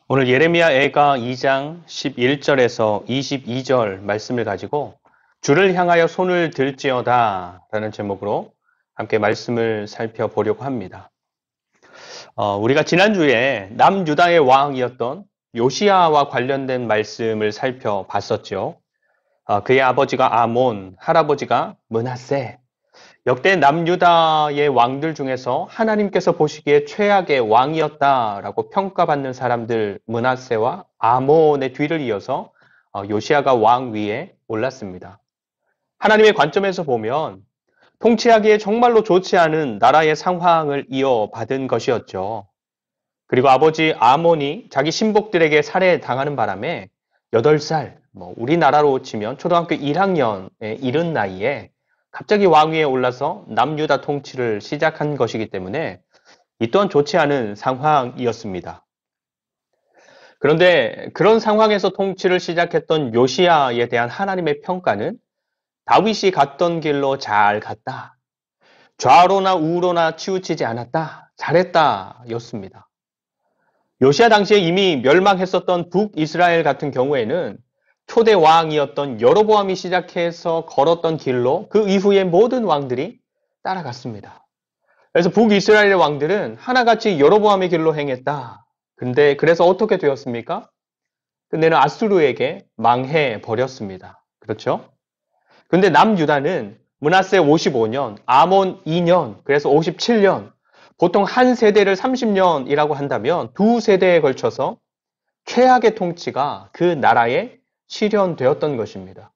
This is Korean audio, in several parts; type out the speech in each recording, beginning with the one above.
오늘 예레미야 애가 2장 11절에서 22절 말씀을 가지고 주를 향하여 손을 들지어다 라는 제목으로 함께 말씀을 살펴보려고 합니다. 우리가 지난주에 남유다의 왕이었던 요시야와 관련된 말씀을 살펴봤었죠. 그의 아버지가 아몬, 할아버지가 므낫세, 역대 남유다의 왕들 중에서 하나님께서 보시기에 최악의 왕이었다라고 평가받는 사람들 므낫세와 아몬의 뒤를 이어서 요시야가 왕 위에 올랐습니다. 하나님의 관점에서 보면 통치하기에 정말로 좋지 않은 나라의 상황을 이어받은 것이었죠. 그리고 아버지 아몬이 자기 신복들에게 살해당하는 바람에 8살, 우리나라로 치면 초등학교 1학년에 이른 나이에 갑자기 왕위에 올라서 남유다 통치를 시작한 것이기 때문에 이 또한 좋지 않은 상황이었습니다. 그런데 그런 상황에서 통치를 시작했던 요시야에 대한 하나님의 평가는 다윗이 갔던 길로 잘 갔다. 좌로나 우로나 치우치지 않았다. 잘했다. 였습니다. 요시야 당시에 이미 멸망했었던 북이스라엘 같은 경우에는 초대 왕이었던 여로보암이 시작해서 걸었던 길로 그 이후에 모든 왕들이 따라갔습니다. 그래서 북이스라엘의 왕들은 하나같이 여로보암의 길로 행했다. 근데 그래서 어떻게 되었습니까? 끝내는 아수르에게 망해 버렸습니다. 그렇죠? 근데 남유다는 므낫세 55년, 아몬 2년, 그래서 57년, 보통 한 세대를 30년이라고 한다면 두 세대에 걸쳐서 최악의 통치가 그 나라에 실현되었던 것입니다.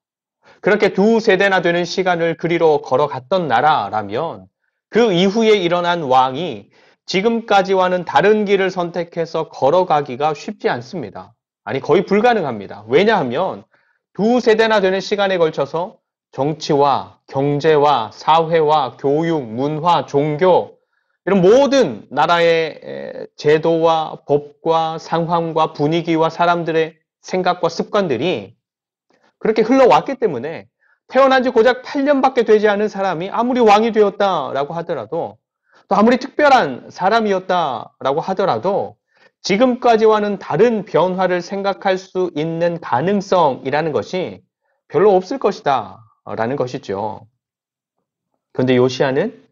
그렇게 두 세대나 되는 시간을 그리로 걸어갔던 나라라면 그 이후에 일어난 왕이 지금까지와는 다른 길을 선택해서 걸어가기가 쉽지 않습니다. 아니, 거의 불가능합니다. 왜냐하면 두 세대나 되는 시간에 걸쳐서 정치와 경제와 사회와 교육, 문화, 종교 이런 모든 나라의 제도와 법과 상황과 분위기와 사람들의 생각과 습관들이 그렇게 흘러왔기 때문에 태어난 지 고작 8년밖에 되지 않은 사람이 아무리 왕이 되었다라고 하더라도 또 아무리 특별한 사람이었다라고 하더라도 지금까지와는 다른 변화를 생각할 수 있는 가능성이라는 것이 별로 없을 것이다 라는 것이죠. 그런데 요시야는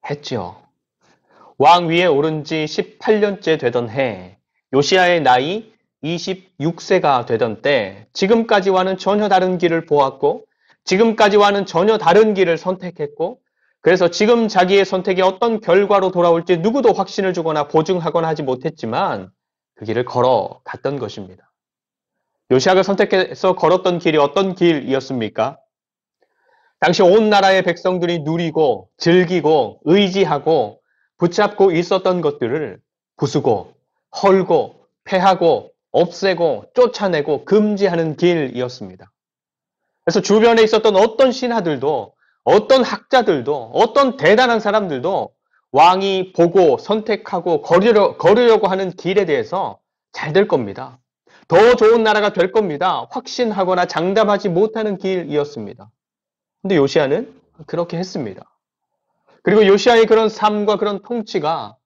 했죠. 왕 위에 오른 지 18년째 되던 해, 요시야의 나이 26세가 되던 때, 지금까지와는 전혀 다른 길을 보았고, 지금까지와는 전혀 다른 길을 선택했고, 그래서 지금 자기의 선택이 어떤 결과로 돌아올지 누구도 확신을 주거나 보증하거나 하지 못했지만, 그 길을 걸어갔던 것입니다. 요시야가 선택해서 걸었던 길이 어떤 길이었습니까? 당시 온 나라의 백성들이 누리고, 즐기고, 의지하고, 붙잡고 있었던 것들을 부수고, 헐고, 패하고, 없애고, 쫓아내고, 금지하는 길이었습니다. 그래서 주변에 있었던 어떤 신하들도, 어떤 학자들도, 어떤 대단한 사람들도 왕이 보고 선택하고 걸으려고 하는 길에 대해서 잘 될 겁니다. 더 좋은 나라가 될 겁니다. 확신하거나 장담하지 못하는 길이었습니다. 근데 요시야는 그렇게 했습니다. 그리고 요시야의 그런 삶과 그런 통치가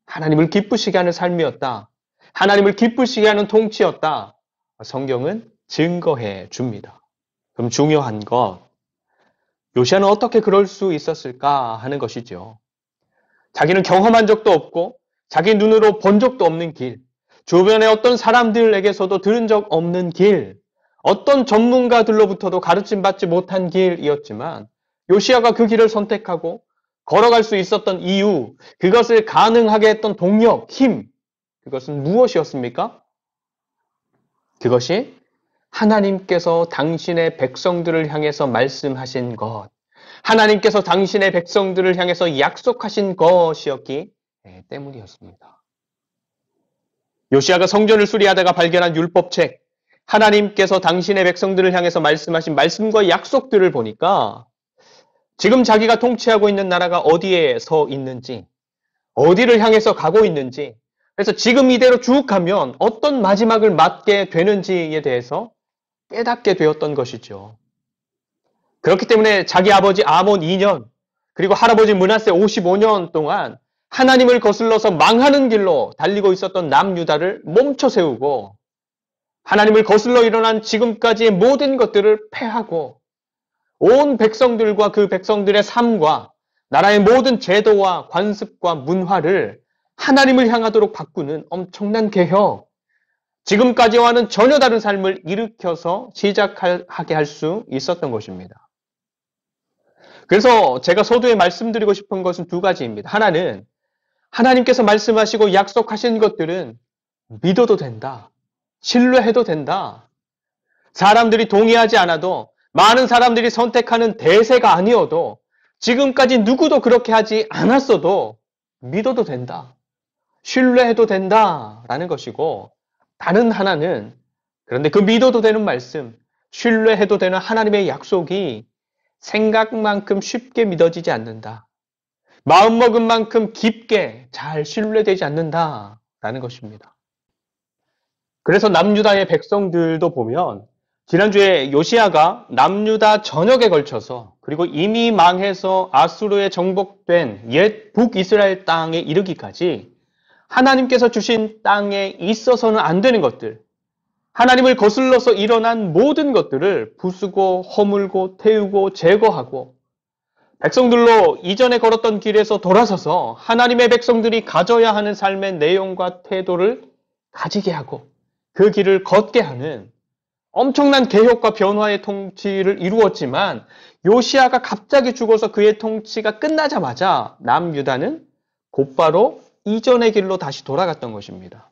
하나님을 기쁘시게 하는 삶이었다. 하나님을 기쁘시게 하는 통치였다. 성경은 증거해 줍니다. 그럼 중요한 것, 요시야는 어떻게 그럴 수 있었을까 하는 것이죠. 자기는 경험한 적도 없고 자기 눈으로 본 적도 없는 길, 주변의 어떤 사람들에게서도 들은 적 없는 길, 어떤 전문가들로부터도 가르침받지 못한 길이었지만 요시야가 그 길을 선택하고 걸어갈 수 있었던 이유, 그것을 가능하게 했던 동력, 힘, 그것은 무엇이었습니까? 그것이 하나님께서 당신의 백성들을 향해서 말씀하신 것, 하나님께서 당신의 백성들을 향해서 약속하신 것이었기 때문이었습니다. 요시야가 성전을 수리하다가 발견한 율법책, 하나님께서 당신의 백성들을 향해서 말씀하신 말씀과 약속들을 보니까 지금 자기가 통치하고 있는 나라가 어디에 서 있는지, 어디를 향해서 가고 있는지, 그래서 지금 이대로 쭉 가면 어떤 마지막을 맞게 되는지에 대해서 깨닫게 되었던 것이죠. 그렇기 때문에 자기 아버지 아몬 2년, 그리고 할아버지 므낫세 55년 동안 하나님을 거슬러서 망하는 길로 달리고 있었던 남유다를 멈춰 세우고 하나님을 거슬러 일어난 지금까지의 모든 것들을 패하고 온 백성들과 그 백성들의 삶과 나라의 모든 제도와 관습과 문화를 하나님을 향하도록 바꾸는 엄청난 개혁, 지금까지와는 전혀 다른 삶을 일으켜서 시작하게 할 수 있었던 것입니다. 그래서 제가 서두에 말씀드리고 싶은 것은 두 가지입니다. 하나는 하나님께서 말씀하시고 약속하신 것들은 믿어도 된다. 신뢰해도 된다. 사람들이 동의하지 않아도 많은 사람들이 선택하는 대세가 아니어도 지금까지 누구도 그렇게 하지 않았어도 믿어도 된다. 신뢰해도 된다라는 것이고 다른 하나는 그런데 그 믿어도 되는 말씀, 신뢰해도 되는 하나님의 약속이 생각만큼 쉽게 믿어지지 않는다. 마음먹은 만큼 깊게 잘 신뢰되지 않는다라는 것입니다. 그래서 남유다의 백성들도 보면 지난주에 요시야가 남유다 전역에 걸쳐서 그리고 이미 망해서 아수르에 정복된 옛 북이스라엘 땅에 이르기까지 하나님께서 주신 땅에 있어서는 안 되는 것들, 하나님을 거슬러서 일어난 모든 것들을 부수고 허물고 태우고 제거하고 백성들로 이전에 걸었던 길에서 돌아서서 하나님의 백성들이 가져야 하는 삶의 내용과 태도를 가지게 하고 그 길을 걷게 하는 엄청난 개혁과 변화의 통치를 이루었지만 요시야가 갑자기 죽어서 그의 통치가 끝나자마자 남유다는 곧바로 이전의 길로 다시 돌아갔던 것입니다.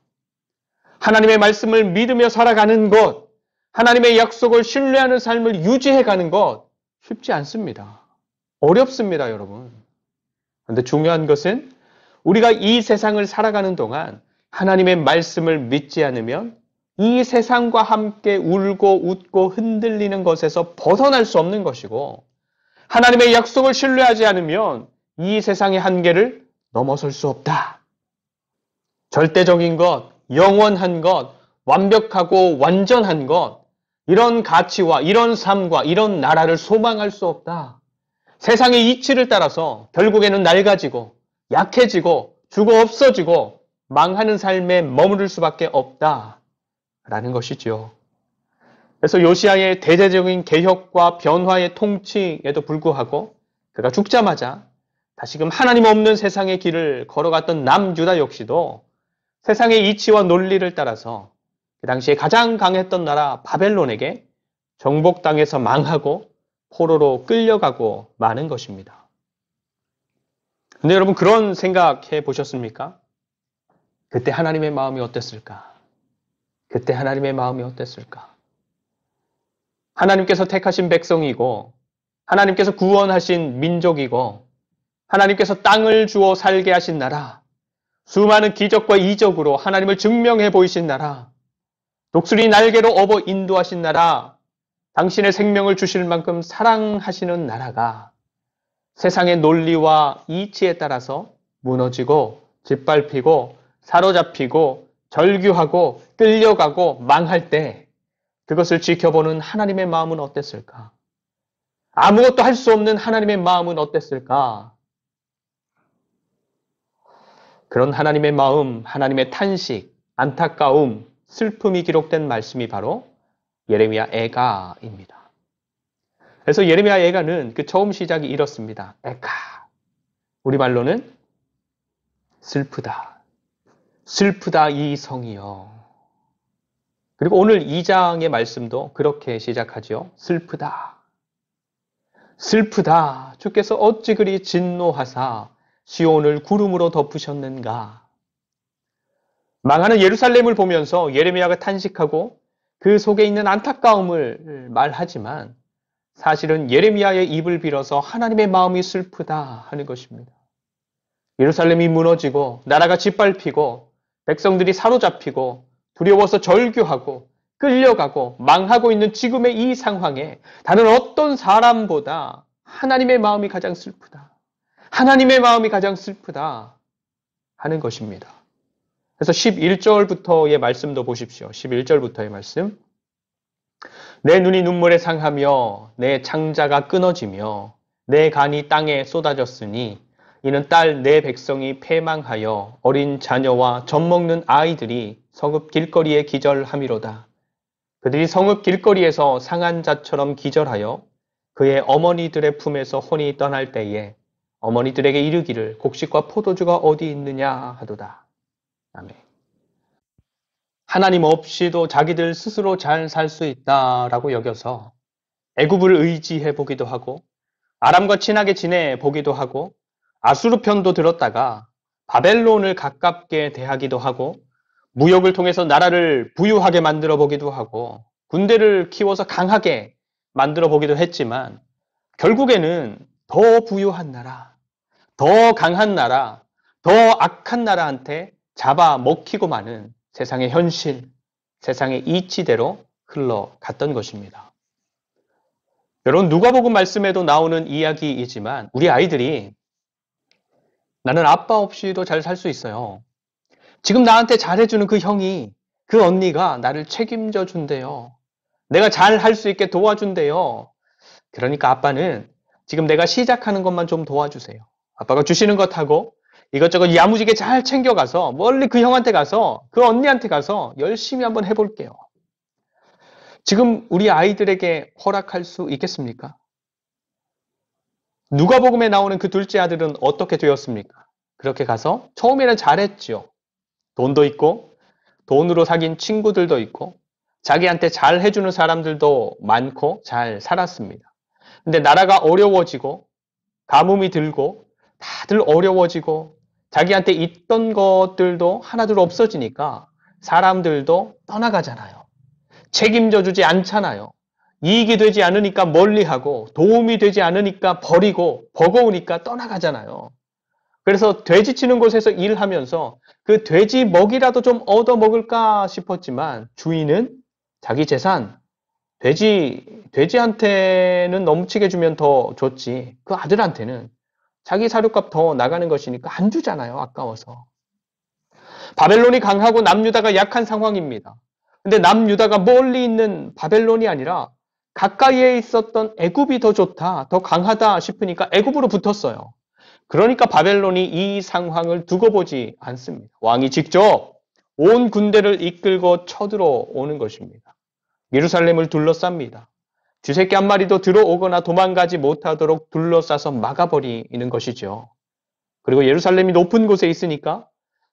하나님의 말씀을 믿으며 살아가는 것, 하나님의 약속을 신뢰하는 삶을 유지해가는 것 쉽지 않습니다. 어렵습니다, 여러분. 그런데 중요한 것은 우리가 이 세상을 살아가는 동안 하나님의 말씀을 믿지 않으면 이 세상과 함께 울고 웃고 흔들리는 것에서 벗어날 수 없는 것이고 하나님의 약속을 신뢰하지 않으면 이 세상의 한계를 넘어설 수 없다. 절대적인 것, 영원한 것, 완벽하고 완전한 것, 이런 가치와 이런 삶과 이런 나라를 소망할 수 없다. 세상의 이치를 따라서 결국에는 낡아지고 약해지고 죽어 없어지고 망하는 삶에 머무를 수밖에 없다라는 것이지요. 그래서 요시야의 대대적인 개혁과 변화의 통치에도 불구하고 그가 죽자마자 다시금 하나님 없는 세상의 길을 걸어갔던 남유다 역시도 세상의 이치와 논리를 따라서 그 당시에 가장 강했던 나라 바벨론에게 정복당해서 망하고 포로로 끌려가고 마는 것입니다. 근데 여러분 그런 생각해 보셨습니까? 그때 하나님의 마음이 어땠을까? 그때 하나님의 마음이 어땠을까? 하나님께서 택하신 백성이고 하나님께서 구원하신 민족이고 하나님께서 땅을 주어 살게 하신 나라, 수많은 기적과 이적으로 하나님을 증명해 보이신 나라, 독수리 날개로 업어 인도하신 나라, 당신의 생명을 주실 만큼 사랑하시는 나라가 세상의 논리와 이치에 따라서 무너지고 짓밟히고 사로잡히고 절규하고 끌려가고 망할 때 그것을 지켜보는 하나님의 마음은 어땠을까? 아무것도 할 수 없는 하나님의 마음은 어땠을까? 그런 하나님의 마음, 하나님의 탄식, 안타까움, 슬픔이 기록된 말씀이 바로 예레미야 애가입니다. 그래서 예레미야 애가는 그 처음 시작이 이렇습니다. 애가. 우리말로는 슬프다. 슬프다 이 성이여. 그리고 오늘 2장의 말씀도 그렇게 시작하죠. 슬프다. 슬프다. 주께서 어찌 그리 진노하사 시온을 구름으로 덮으셨는가. 망하는 예루살렘을 보면서 예레미야가 탄식하고 그 속에 있는 안타까움을 말하지만 사실은 예레미야의 입을 빌어서 하나님의 마음이 슬프다 하는 것입니다. 예루살렘이 무너지고 나라가 짓밟히고 백성들이 사로잡히고 두려워서 절규하고 끌려가고 망하고 있는 지금의 이 상황에 다른 어떤 사람보다 하나님의 마음이 가장 슬프다. 하나님의 마음이 가장 슬프다 하는 것입니다. 그래서 11절부터의 말씀도 보십시오. 11절부터의 말씀. 내 눈이 눈물에 상하며 내 창자가 끊어지며 내 간이 땅에 쏟아졌으니 이는 딸 내 백성이 패망하여 어린 자녀와 젖먹는 아이들이 성읍 길거리에 기절함이로다. 그들이 성읍 길거리에서 상한 자처럼 기절하여 그의 어머니들의 품에서 혼이 떠날 때에 어머니들에게 이르기를 곡식과 포도주가 어디 있느냐 하도다. 아멘. 하나님 없이도 자기들 스스로 잘 살 수 있다라고 여겨서 애굽을 의지해 보기도 하고 아람과 친하게 지내 보기도 하고 아수르 편도 들었다가 바벨론을 가깝게 대하기도 하고 무역을 통해서 나라를 부유하게 만들어 보기도 하고 군대를 키워서 강하게 만들어 보기도 했지만 결국에는 더 부유한 나라, 더 강한 나라, 더 악한 나라한테 잡아먹히고 마는 세상의 현실, 세상의 이치대로 흘러갔던 것입니다. 여러분 누가복음 말씀에도 나오는 이야기이지만 우리 아이들이 나는 아빠 없이도 잘 살 수 있어요. 지금 나한테 잘해주는 그 형이, 그 언니가 나를 책임져 준대요. 내가 잘 할 수 있게 도와준대요. 그러니까 아빠는 지금 내가 시작하는 것만 좀 도와주세요. 아빠가 주시는 것 하고 이것저것 야무지게 잘 챙겨가서 멀리 그 형한테 가서 그 언니한테 가서 열심히 한번 해볼게요. 지금 우리 아이들에게 허락할 수 있겠습니까? 누가복음에 나오는 그 둘째 아들은 어떻게 되었습니까? 그렇게 가서 처음에는 잘했죠. 돈도 있고 돈으로 사귄 친구들도 있고 자기한테 잘 해주는 사람들도 많고 잘 살았습니다. 근데 나라가 어려워지고 가뭄이 들고 다들 어려워지고 자기한테 있던 것들도 하나둘 없어지니까 사람들도 떠나가잖아요. 책임져 주지 않잖아요. 이익이 되지 않으니까 멀리하고 도움이 되지 않으니까 버리고 버거우니까 떠나가잖아요. 그래서 돼지 치는 곳에서 일하면서 그 돼지 먹이라도 좀 얻어 먹을까 싶었지만 주인은 자기 재산, 돼지한테는 넘치게 주면 더 좋지. 그 아들한테는 자기 사료값 더 나가는 것이니까 안 주잖아요. 아까워서. 바벨론이 강하고 남유다가 약한 상황입니다. 근데 남유다가 멀리 있는 바벨론이 아니라 가까이에 있었던 애굽이 더 좋다, 더 강하다 싶으니까 애굽으로 붙었어요. 그러니까 바벨론이 이 상황을 두고 보지 않습니다. 왕이 직접 온 군대를 이끌고 쳐들어오는 것입니다. 예루살렘을 둘러쌉니다. 쥐새끼 한 마리도 들어오거나 도망가지 못하도록 둘러싸서 막아버리는 것이죠. 그리고 예루살렘이 높은 곳에 있으니까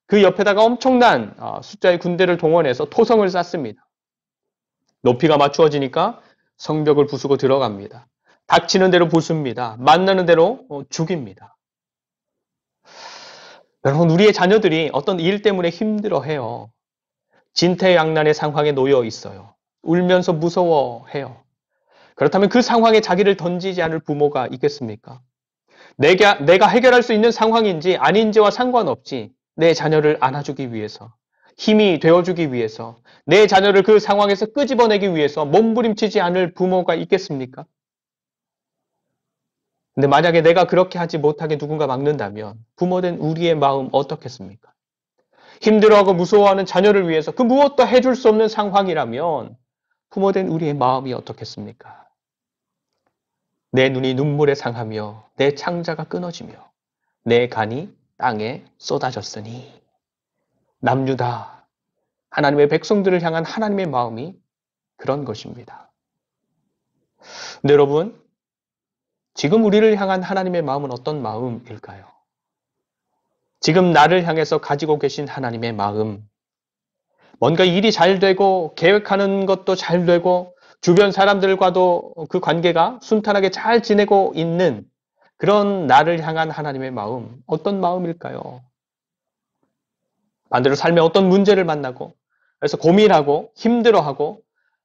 그 옆에다가 엄청난 숫자의 군대를 동원해서 토성을 쌓습니다. 높이가 맞추어지니까 성벽을 부수고 들어갑니다. 닥치는 대로 부숩니다. 만나는 대로 죽입니다. 여러분 우리의 자녀들이 어떤 일 때문에 힘들어해요. 진퇴양난의 상황에 놓여 있어요. 울면서 무서워해요. 그렇다면 그 상황에 자기를 던지지 않을 부모가 있겠습니까? 내가 해결할 수 있는 상황인지 아닌지와 상관없이 내 자녀를 안아주기 위해서, 힘이 되어주기 위해서, 내 자녀를 그 상황에서 끄집어내기 위해서 몸부림치지 않을 부모가 있겠습니까? 근데 만약에 내가 그렇게 하지 못하게 누군가 막는다면 부모된 우리의 마음 어떻겠습니까? 힘들어하고 무서워하는 자녀를 위해서 그 무엇도 해줄 수 없는 상황이라면 부모된 우리의 마음이 어떻겠습니까? 내 눈이 눈물에 상하며 내 창자가 끊어지며 내 간이 땅에 쏟아졌으니. 남유다, 하나님의 백성들을 향한 하나님의 마음이 그런 것입니다. 근데 여러분, 지금 우리를 향한 하나님의 마음은 어떤 마음일까요? 지금 나를 향해서 가지고 계신 하나님의 마음, 뭔가 일이 잘 되고 계획하는 것도 잘 되고 주변 사람들과도 그 관계가 순탄하게 잘 지내고 있는 그런 나를 향한 하나님의 마음, 어떤 마음일까요? 반대로 삶에 어떤 문제를 만나고 그래서 고민하고 힘들어하고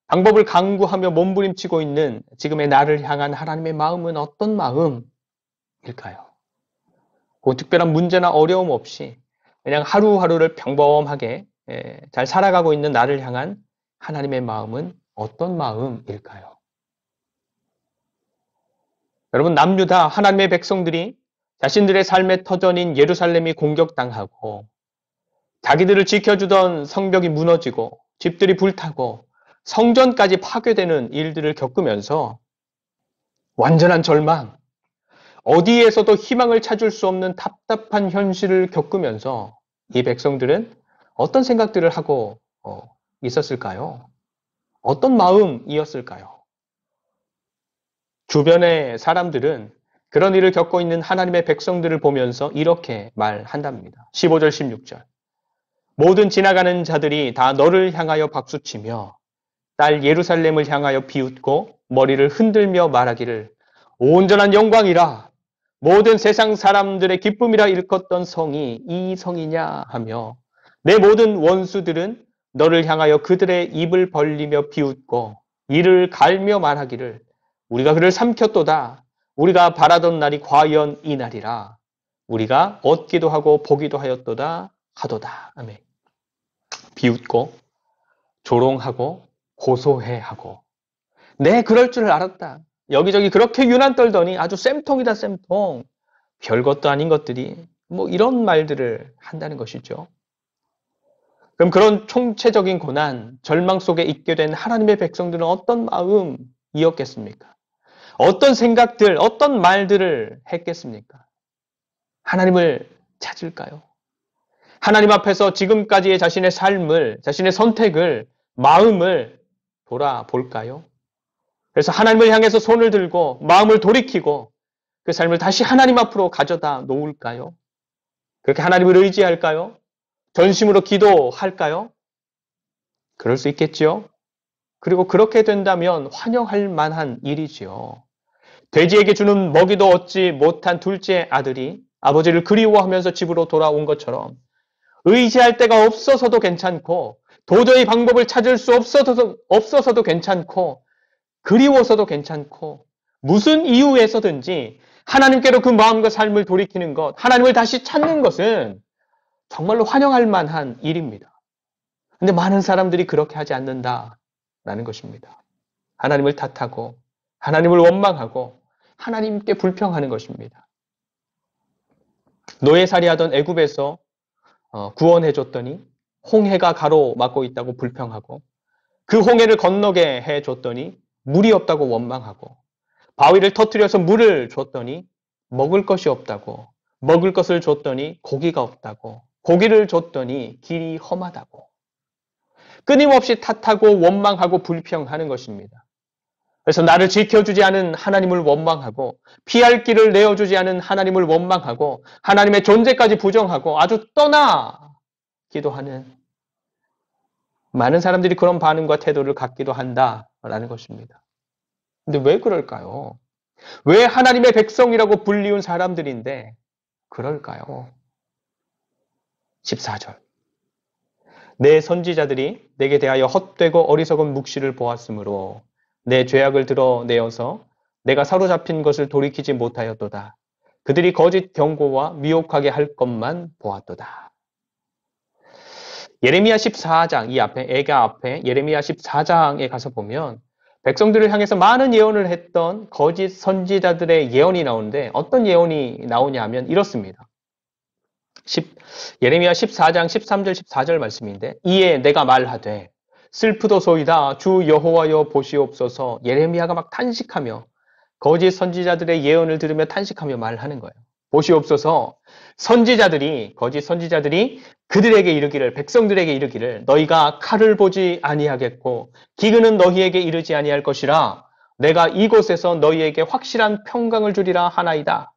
방법을 강구하며 몸부림치고 있는 지금의 나를 향한 하나님의 마음은 어떤 마음일까요? 그 특별한 문제나 어려움 없이 그냥 하루하루를 평범하게 잘 살아가고 있는 나를 향한 하나님의 마음은 어떤 마음일까요? 여러분, 남유다 하나님의 백성들이 자신들의 삶의 터전인 예루살렘이 공격당하고 자기들을 지켜주던 성벽이 무너지고 집들이 불타고 성전까지 파괴되는 일들을 겪으면서 완전한 절망, 어디에서도 희망을 찾을 수 없는 답답한 현실을 겪으면서 이 백성들은 어떤 생각들을 하고 있었을까요? 어떤 마음이었을까요? 주변의 사람들은 그런 일을 겪고 있는 하나님의 백성들을 보면서 이렇게 말한답니다. 15절, 16절. 모든 지나가는 자들이 다 너를 향하여 박수치며 딸 예루살렘을 향하여 비웃고 머리를 흔들며 말하기를 온전한 영광이라 모든 세상 사람들의 기쁨이라 일컫던 성이 이 성이냐 하며 내 모든 원수들은 너를 향하여 그들의 입을 벌리며 비웃고 이를 갈며 말하기를 우리가 그를 삼켰도다. 우리가 바라던 날이 과연 이 날이라. 우리가 얻기도 하고 보기도 하였도다 하도다. 아멘. 비웃고 조롱하고 고소해하고 네 그럴 줄 알았다. 여기저기 그렇게 유난 떨더니 아주 쌤통이다 쌤통. 별것도 아닌 것들이 뭐 이런 말들을 한다는 것이죠. 그럼 그런 총체적인 고난, 절망 속에 있게 된 하나님의 백성들은 어떤 마음이었겠습니까? 어떤 생각들, 어떤 말들을 했겠습니까? 하나님을 찾을까요? 하나님 앞에서 지금까지의 자신의 삶을, 자신의 선택을, 마음을 돌아볼까요? 그래서 하나님을 향해서 손을 들고 마음을 돌이키고 그 삶을 다시 하나님 앞으로 가져다 놓을까요? 그렇게 하나님을 의지할까요? 전심으로 기도할까요? 그럴 수 있겠지요. 그리고 그렇게 된다면 환영할 만한 일이지요. 돼지에게 주는 먹이도 얻지 못한 둘째 아들이 아버지를 그리워하면서 집으로 돌아온 것처럼 의지할 데가 없어서도 괜찮고 도저히 방법을 찾을 수 없어서도 괜찮고 그리워서도 괜찮고 무슨 이유에서든지 하나님께로 그 마음과 삶을 돌이키는 것, 하나님을 다시 찾는 것은 정말로 환영할 만한 일입니다. 근데 많은 사람들이 그렇게 하지 않는다라는 것입니다. 하나님을 탓하고 하나님을 원망하고 하나님께 불평하는 것입니다. 노예살이하던 애굽에서 구원해 줬더니 홍해가 가로막고 있다고 불평하고 그 홍해를 건너게 해 줬더니 물이 없다고 원망하고 바위를 터뜨려서 물을 줬더니 먹을 것이 없다고 먹을 것을 줬더니 고기가 없다고 고기를 줬더니 길이 험하다고 끊임없이 탓하고 원망하고 불평하는 것입니다. 그래서 나를 지켜주지 않은 하나님을 원망하고 피할 길을 내어주지 않은 하나님을 원망하고 하나님의 존재까지 부정하고 아주 떠나기도 하는 많은 사람들이 그런 반응과 태도를 갖기도 한다라는 것입니다. 근데 왜 그럴까요? 왜 하나님의 백성이라고 불리운 사람들인데 그럴까요? 14절. 내 선지자들이 내게 대하여 헛되고 어리석은 묵시를 보았으므로 내 죄악을 드러내어서 내가 사로잡힌 것을 돌이키지 못하였도다. 그들이 거짓 경고와 미혹하게 할 것만 보았도다. 예레미야 14장, 이 앞에, 애가 앞에 예레미야 14장에 가서 보면 백성들을 향해서 많은 예언을 했던 거짓 선지자들의 예언이 나오는데 어떤 예언이 나오냐 하면 이렇습니다. 예레미야 14장 13절 14절 말씀인데 이에 내가 말하되 슬프도소이다 주 여호와여 보시옵소서. 예레미야가 막 탄식하며 거짓 선지자들의 예언을 들으며 탄식하며 말하는 거예요. 보시옵소서. 거짓 선지자들이 그들에게 이르기를, 백성들에게 이르기를 너희가 칼을 보지 아니하겠고 기근은 너희에게 이르지 아니할 것이라 내가 이곳에서 너희에게 확실한 평강을 주리라 하나이다.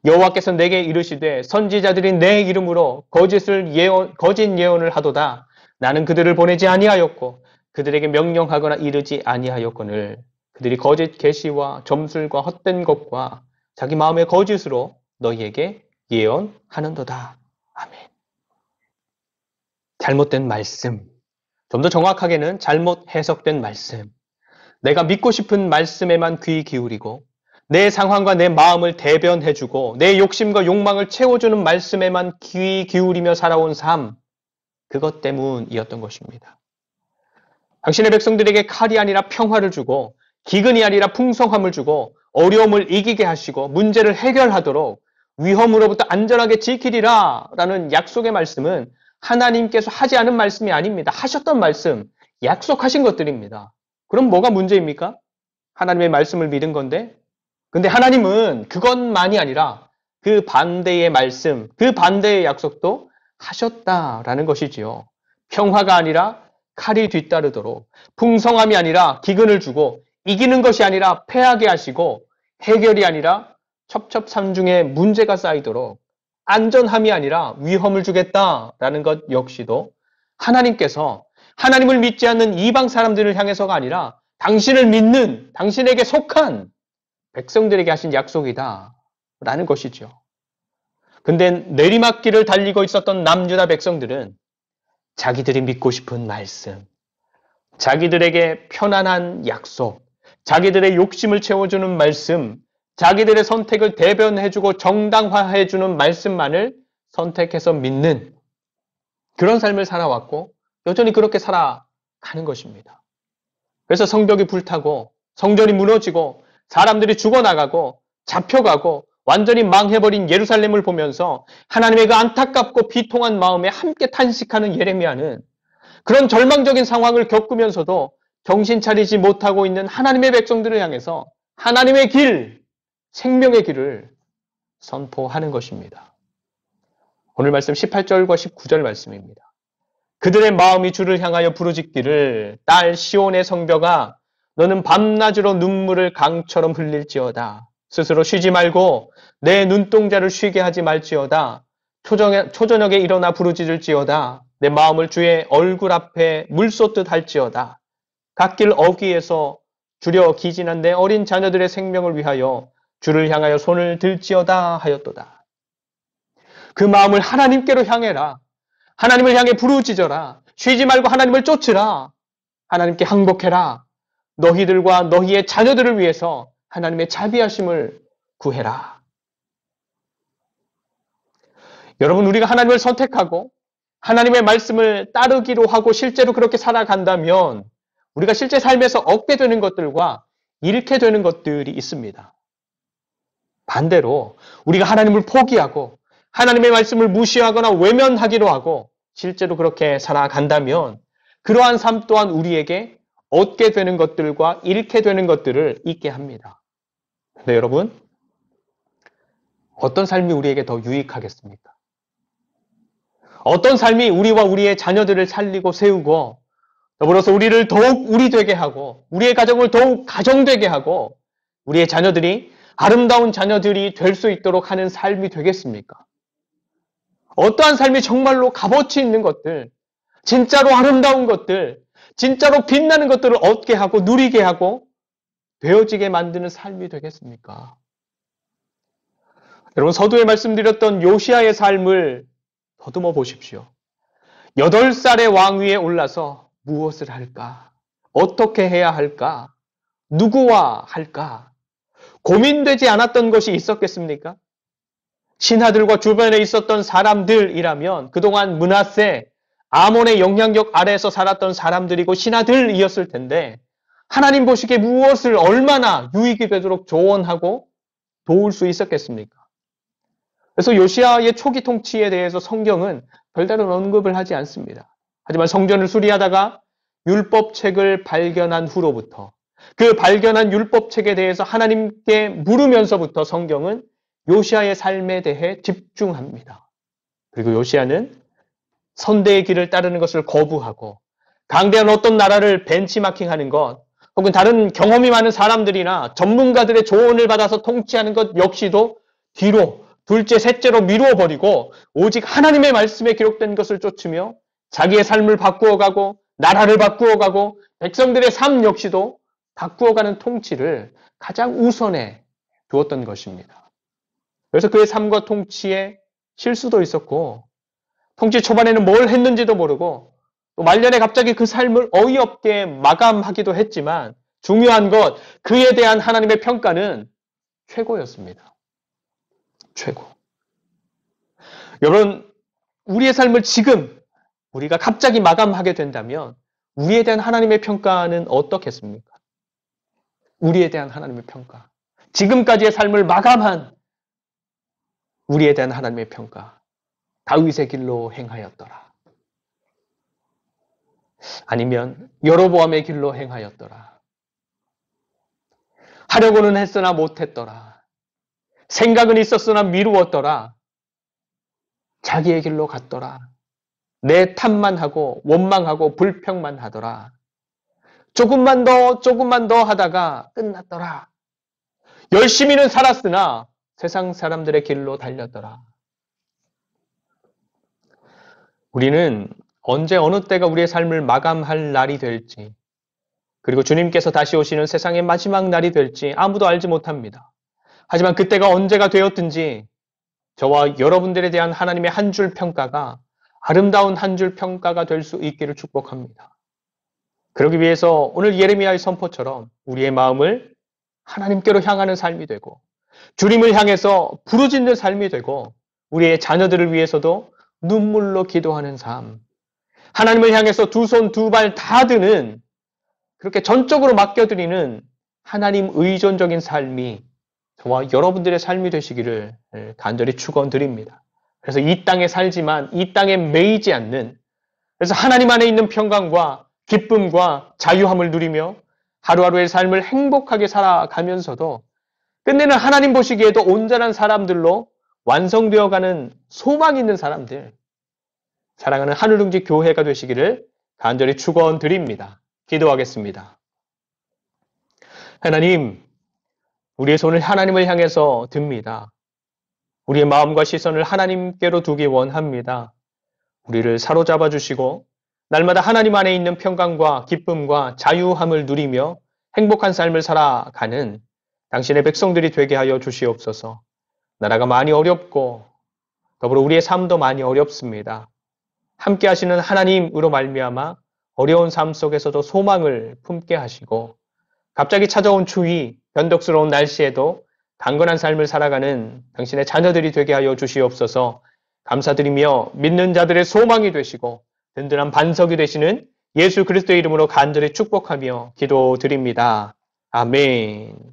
여호와께서 내게 이르시되 선지자들이 내 이름으로 거짓 예언을 하도다. 나는 그들을 보내지 아니하였고 그들에게 명령하거나 이르지 아니하였거늘 그들이 거짓 계시와 점술과 헛된 것과 자기 마음의 거짓으로 너희에게 예언하는도다. 아멘. 잘못된 말씀, 좀 더 정확하게는 잘못 해석된 말씀, 내가 믿고 싶은 말씀에만 귀 기울이고 내 상황과 내 마음을 대변해주고 내 욕심과 욕망을 채워주는 말씀에만 귀 기울이며 살아온 삶, 그것 때문이었던 것입니다. 당신의 백성들에게 칼이 아니라 평화를 주고 기근이 아니라 풍성함을 주고 어려움을 이기게 하시고 문제를 해결하도록 위험으로부터 안전하게 지키리라 라는 약속의 말씀은 하나님께서 하지 않은 말씀이 아닙니다. 하셨던 말씀, 약속하신 것들입니다. 그럼 뭐가 문제입니까? 하나님의 말씀을 믿은 건데 근데 하나님은 그것만이 아니라 그 반대의 말씀, 그 반대의 약속도 하셨다라는 것이지요. 평화가 아니라 칼이 뒤따르도록, 풍성함이 아니라 기근을 주고, 이기는 것이 아니라 패하게 하시고, 해결이 아니라 첩첩산중에 문제가 쌓이도록, 안전함이 아니라 위험을 주겠다라는 것 역시도 하나님께서 하나님을 믿지 않는 이방 사람들을 향해서가 아니라 당신을 믿는, 당신에게 속한 백성들에게 하신 약속이다 라는 것이죠. 근데 내리막길을 달리고 있었던 남유다 백성들은 자기들이 믿고 싶은 말씀, 자기들에게 편안한 약속, 자기들의 욕심을 채워주는 말씀, 자기들의 선택을 대변해주고 정당화해주는 말씀만을 선택해서 믿는 그런 삶을 살아왔고 여전히 그렇게 살아가는 것입니다. 그래서 성벽이 불타고 성전이 무너지고 사람들이 죽어나가고 잡혀가고 완전히 망해버린 예루살렘을 보면서 하나님의 그 안타깝고 비통한 마음에 함께 탄식하는 예레미야는 그런 절망적인 상황을 겪으면서도 정신 차리지 못하고 있는 하나님의 백성들을 향해서 하나님의 길, 생명의 길을 선포하는 것입니다. 오늘 말씀 18절과 19절 말씀입니다. 그들의 마음이 주를 향하여 부르짖기를 딸 시온의 성벽아 너는 밤낮으로 눈물을 강처럼 흘릴지어다. 스스로 쉬지 말고 내 눈동자를 쉬게 하지 말지어다. 초저녁에 일어나 부르짖을지어다. 내 마음을 주의 얼굴 앞에 물 쏟듯 할지어다. 갓길 어귀에서 주려 기진한 내 어린 자녀들의 생명을 위하여 주를 향하여 손을 들지어다 하였도다. 그 마음을 하나님께로 향해라. 하나님을 향해 부르짖어라. 쉬지 말고 하나님을 쫓으라. 하나님께 항복해라. 너희들과 너희의 자녀들을 위해서 하나님의 자비하심을 구해라. 여러분, 우리가 하나님을 선택하고 하나님의 말씀을 따르기로 하고 실제로 그렇게 살아간다면 우리가 실제 삶에서 얻게 되는 것들과 잃게 되는 것들이 있습니다. 반대로 우리가 하나님을 포기하고 하나님의 말씀을 무시하거나 외면하기로 하고 실제로 그렇게 살아간다면 그러한 삶 또한 우리에게 얻게 되는 것들과 잃게 되는 것들을 잊게 합니다. 근데 여러분, 어떤 삶이 우리에게 더 유익하겠습니까? 어떤 삶이 우리와 우리의 자녀들을 살리고 세우고 더불어서 우리를 더욱 우리 되게 하고 우리의 가정을 더욱 가정되게 하고 우리의 자녀들이 아름다운 자녀들이 될 수 있도록 하는 삶이 되겠습니까? 어떠한 삶이 정말로 값어치 있는 것들, 진짜로 아름다운 것들, 진짜로 빛나는 것들을 얻게 하고 누리게 하고 되어지게 만드는 삶이 되겠습니까? 여러분, 서두에 말씀드렸던 요시야의 삶을 더듬어 보십시오. 8살의 왕위에 올라서 무엇을 할까? 어떻게 해야 할까? 누구와 할까? 고민되지 않았던 것이 있었겠습니까? 신하들과 주변에 있었던 사람들이라면 그동안 므낫세, 아몬의 영향력 아래에서 살았던 사람들이고 신하들이었을 텐데 하나님 보시기에 무엇을 얼마나 유익이 되도록 조언하고 도울 수 있었겠습니까? 그래서 요시야의 초기 통치에 대해서 성경은 별다른 언급을 하지 않습니다. 하지만 성전을 수리하다가 율법책을 발견한 후로부터 그 발견한 율법책에 대해서 하나님께 물으면서부터 성경은 요시야의 삶에 대해 집중합니다. 그리고 요시야는 선대의 길을 따르는 것을 거부하고 강대한 어떤 나라를 벤치마킹하는 것 혹은 다른 경험이 많은 사람들이나 전문가들의 조언을 받아서 통치하는 것 역시도 뒤로 둘째, 셋째로 미루어 버리고 오직 하나님의 말씀에 기록된 것을 쫓으며 자기의 삶을 바꾸어가고 나라를 바꾸어가고 백성들의 삶 역시도 바꾸어가는 통치를 가장 우선에 두었던 것입니다. 그래서 그의 삶과 통치에 실수도 있었고 통치 초반에는 뭘 했는지도 모르고 또 말년에 갑자기 그 삶을 어이없게 마감하기도 했지만 중요한 것, 그에 대한 하나님의 평가는 최고였습니다. 최고. 여러분, 우리의 삶을 지금 우리가 갑자기 마감하게 된다면 우리에 대한 하나님의 평가는 어떻겠습니까? 우리에 대한 하나님의 평가. 지금까지의 삶을 마감한 우리에 대한 하나님의 평가. 다윗의 길로 행하였더라. 아니면 여로보암의 길로 행하였더라. 하려고는 했으나 못했더라. 생각은 있었으나 미루었더라. 자기의 길로 갔더라. 내 탓만 하고 원망하고 불평만 하더라. 조금만 더 하다가 끝났더라. 열심히는 살았으나 세상 사람들의 길로 달렸더라. 우리는 언제 어느 때가 우리의 삶을 마감할 날이 될지, 그리고 주님께서 다시 오시는 세상의 마지막 날이 될지 아무도 알지 못합니다. 하지만 그때가 언제가 되었든지 저와 여러분들에 대한 하나님의 한 줄 평가가 아름다운 한 줄 평가가 될 수 있기를 축복합니다. 그러기 위해서 오늘 예레미야의 선포처럼 우리의 마음을 하나님께로 향하는 삶이 되고, 주님을 향해서 부르짖는 삶이 되고, 우리의 자녀들을 위해서도 눈물로 기도하는 삶, 하나님을 향해서 두 손 두 발 다 드는, 그렇게 전적으로 맡겨드리는 하나님 의존적인 삶이 저와 여러분들의 삶이 되시기를 간절히 축원드립니다. 그래서 이 땅에 살지만 이 땅에 매이지 않는, 그래서 하나님 안에 있는 평강과 기쁨과 자유함을 누리며 하루하루의 삶을 행복하게 살아가면서도 끝내는 하나님 보시기에도 온전한 사람들로 완성되어가는 소망 있는 사람들, 사랑하는 하늘둥지 교회가 되시기를 간절히 축원드립니다. 기도하겠습니다. 하나님, 우리의 손을 하나님을 향해서 듭니다. 우리의 마음과 시선을 하나님께로 두기 원합니다. 우리를 사로잡아 주시고 날마다 하나님 안에 있는 평강과 기쁨과 자유함을 누리며 행복한 삶을 살아가는 당신의 백성들이 되게 하여 주시옵소서. 나라가 많이 어렵고 더불어 우리의 삶도 많이 어렵습니다. 함께 하시는 하나님으로 말미암아 어려운 삶 속에서도 소망을 품게 하시고 갑자기 찾아온 추위, 변덕스러운 날씨에도 강건한 삶을 살아가는 당신의 자녀들이 되게 하여 주시옵소서. 감사드리며 믿는 자들의 소망이 되시고 든든한 반석이 되시는 예수 그리스도의 이름으로 간절히 축복하며 기도드립니다. 아멘.